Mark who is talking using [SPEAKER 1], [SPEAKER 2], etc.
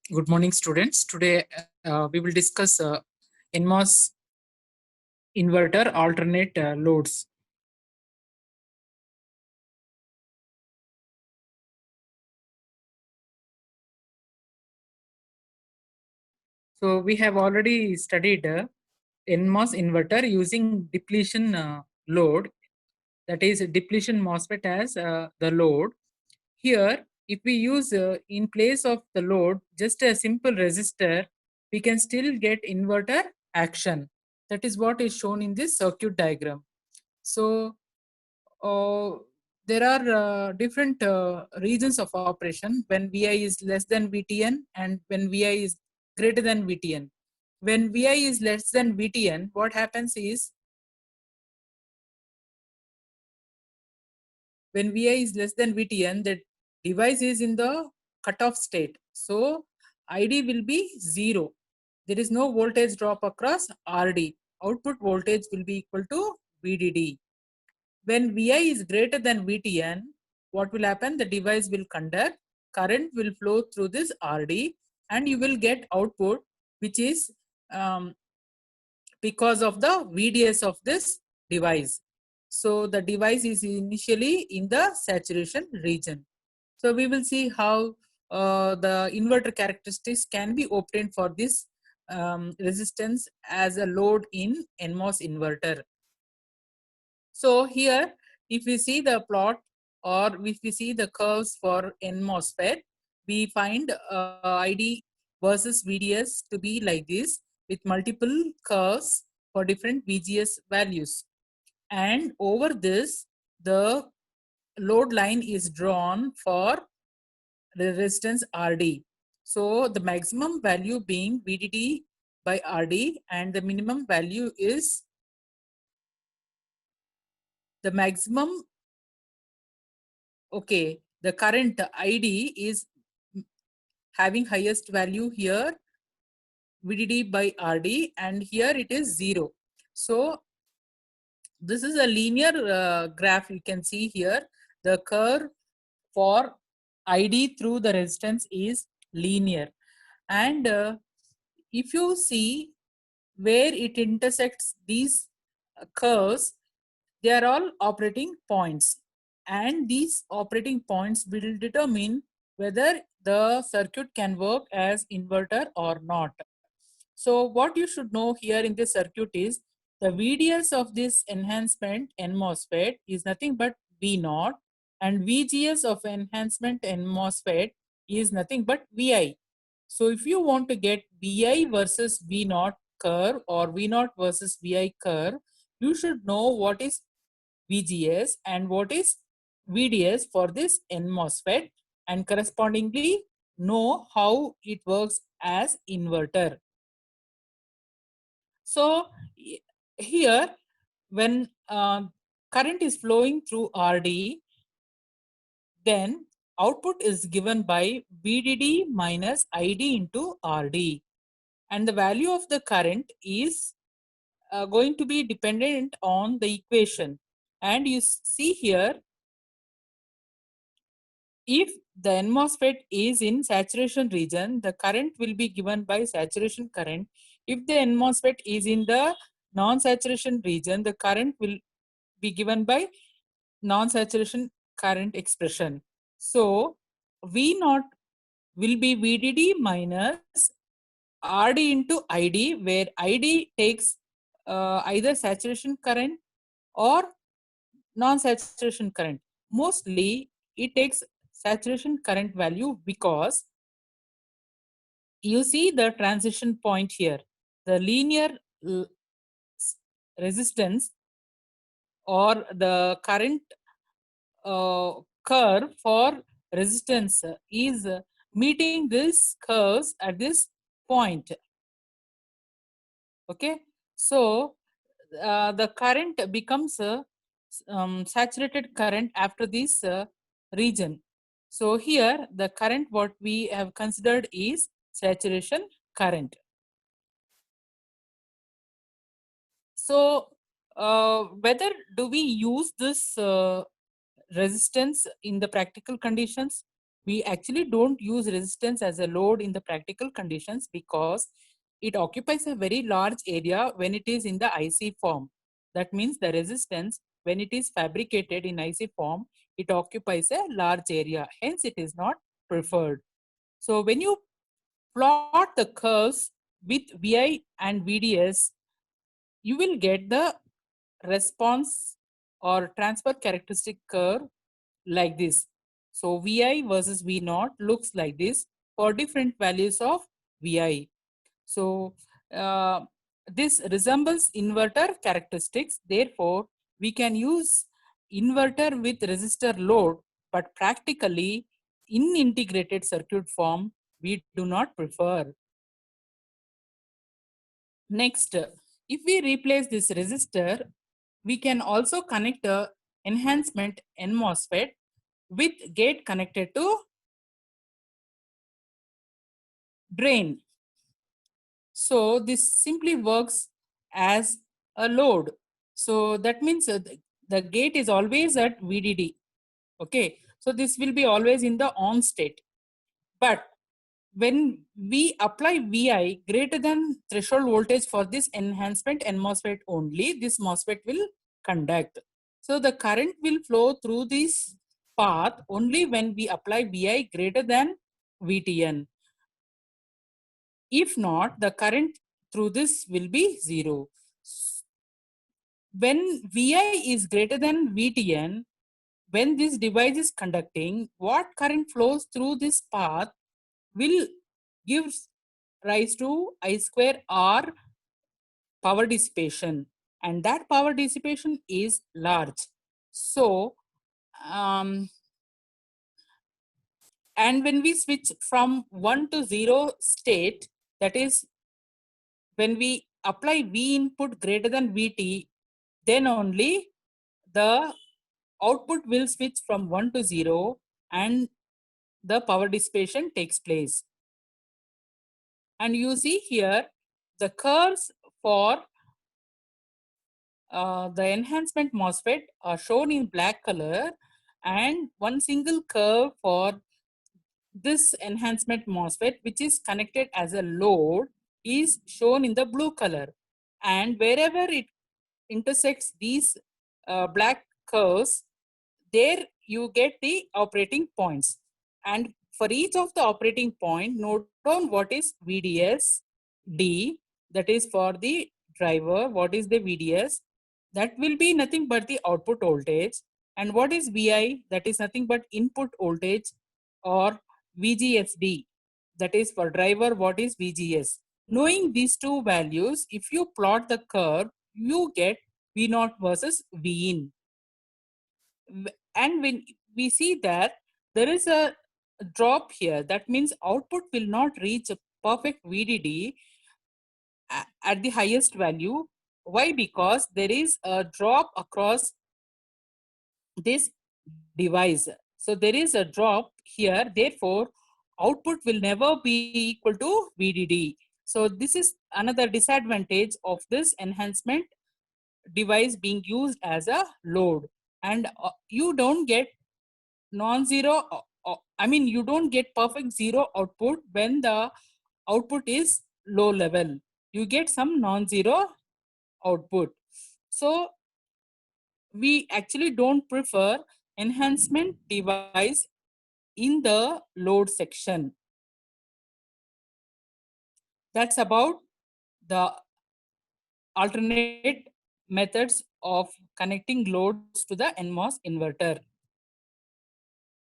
[SPEAKER 1] Good morning, students. Today we will discuss NMOS inverter alternate loads. So we have already studied NMOS inverter using depletion load, that is depletion MOSFET as the load. Here, if we use in place of the load just a simple resistor, we can still get inverter action. That is what is shown in this circuit diagram. So uh, there are different regions of operation when Vi is less than Vtn and when Vi is greater than Vtn. When Vi is less than Vtn, what happens is when Vi is less than Vtn, the device is in the cutoff state. So ID will be 0. There is no voltage drop across RD. Output voltage will be equal to VDD. When Vi is greater than Vtn, what will happen? The device will conduct, current will flow through this RD, and you will get output, which is because of the VDS of this device. So the device is initially in the saturation region. So we will see how the inverter characteristics can be obtained for this resistance as a load in NMOS inverter. So here, if we see the plot or if we see the curves for NMOSFET, we find ID versus VDS to be like this with multiple curves for different VGS values. And over this, the load line is drawn for resistance RD. So the maximum value being VDD by RD and the minimum value is the maximum. Okay, the current ID is having highest value here VDD by RD and here it is 0. So this is a linear graph. You can see here the curve for ID through the resistance is linear, and if you see where it intersects these curves, they are all operating points, and these operating points will determine whether the circuit can work as inverter or not. So what you should know here in this circuit is the VDS of this enhancement NMOSFET is nothing but V0, and VGS of enhancement NMOSFET is nothing but Vi. So if you want to get Vi versus V0 curve or V0 versus Vi curve, you should know what is VGS and what is VDS for this NMOSFET and correspondingly know how it works as inverter. So here when current is flowing through RD, then output is given by VDD minus ID into RD, and the value of the current is going to be dependent on the equation. And you see here, if the NMOSFET is in saturation region, the current will be given by saturation current. If the NMOSFET is in the non-saturation region, the current will be given by non-saturation current expression. So V0 will be VDD minus RD into ID, where ID takes either saturation current or non-saturation current. Mostly it takes saturation current value because you see the transition point here. The linear resistance or the current curve for resistance is meeting these curves at this point. Okay, so the current becomes saturated current after this region. So here the current what we have considered is saturation current. So whether do we use this resistance in the practical conditions? we actually don't use resistance as a load in the practical conditions because it occupies a very large area when it is in the IC form. That means the resistance, when it is fabricated in IC form, it occupies a large area. Hence, it is not preferred. So when you plot the curves with Vi and VDS, you will get the response or transfer characteristic curve like this. So Vi versus V naught looks like this for different values of Vi. So this resembles inverter characteristics. Therefore, we can use inverter with resistor load, but practically in integrated circuit form, we do not prefer. Next, if we replace this resistor, we can also connect a enhancement NMOSFET with gate connected to drain. So this simply works as a load. So that means the gate is always at VDD. Okay. So this will be always in the on state. But when we apply Vi greater than threshold voltage for this enhancement and MOSFET only, this MOSFET will conduct. So the current will flow through this path only when we apply Vi greater than VTN. If not, the current through this will be zero. When Vi is greater than VTN, when this device is conducting, what current flows through this path will give rise to I square R power dissipation, and that power dissipation is large. So, and when we switch from 1 to 0 state, that is when we apply V input greater than VT, then only the output will switch from 1 to 0 and the power dissipation takes place. And you see here the curves for the enhancement MOSFET are shown in black color, and one single curve for this enhancement MOSFET, which is connected as a load, is shown in the blue color. And wherever it intersects these black curves, there you get the operating points. And for each of the operating point, note down what is VDS, D, that is for the driver, what is the VDS, that will be nothing but the output voltage. And what is Vi, that is nothing but input voltage, or VGSD, that is for driver, what is VGS. Knowing these two values, if you plot the curve, you get V naught versus V in. And when we see that there is a drop here, that means output will not reach a perfect VDD at the highest value. Why? Because there is a drop across this device. So there is a drop here, therefore output will never be equal to VDD. So this is another disadvantage of this enhancement device being used as a load. And you don't get non-zero, I mean you don't get perfect zero output when the output is low level. You get some non-zero output. So we actually don't prefer enhancement device in the load section. That's about the alternate methods of connecting loads to the NMOS inverter.